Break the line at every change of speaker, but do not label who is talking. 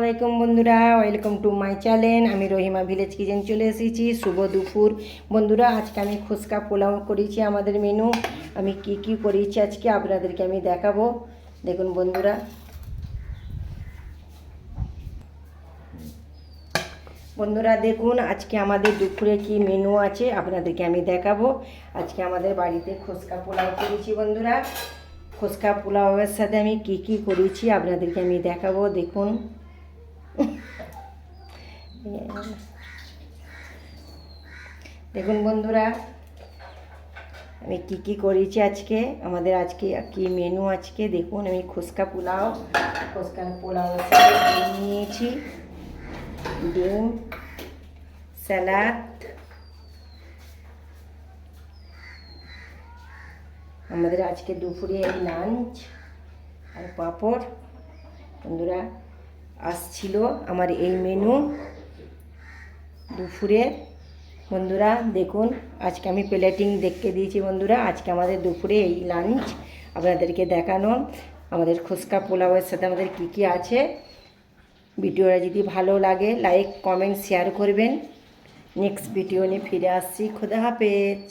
আলাইকুম বন্ধুরা, welcome to my channel. আমি রহিমা ভিলেজ কিচেন চলে এসেছি। শুভ দুপুর বন্ধুরা। আজকে আমি ফুচকা পোলাও করেছি। আমাদের মেনু আমি কি কি করেছি আজকে আপনাদেরকে আমি দেখাবো। দেখুন বন্ধুরা, দেখুন আজকে আমাদের দুপুরে কি মেনু আছে আপনাদেরকে আমি দেখাবো। আজকে আমাদের বাড়িতে ফুচকা পোলাও করেছি বন্ধুরা। ফুচকা পোলাওয়ের সাথে আমি কি কি করেছি আপনাদেরকে আমি দেখাবো। দেখুন দেখুন বন্ধুরা, আমি কি কি করেছি আজকে। আমাদের আজকে কি মেনু আজকে দেখুন। আমি ফুচকা পোলাওয়ের সাথে নিয়েছি ডিম, স্যালাড, আমাদের আজকে দুপুরে লাঞ্চ আর পাঁপড়। বন্ধুরা আসছিল আমার এই মেনু দুপুরে। বন্ধুরা দেখুন আজকে আমি প্লেটিং দেখে দিয়েছি বন্ধুরা। আজকে আমাদের দুপুরে এই লাঞ্চ আপনাদেরকে দেখানো। আমাদের ফুচকা পোলাওয়ের সাথে আমাদের কি কি আছে। ভিডিওটা যদি ভালো লাগে লাইক কমেন্ট শেয়ার করবেন। নেক্সট ভিডিও নিয়ে ফিরে আসছি। খোদা হাফেজ।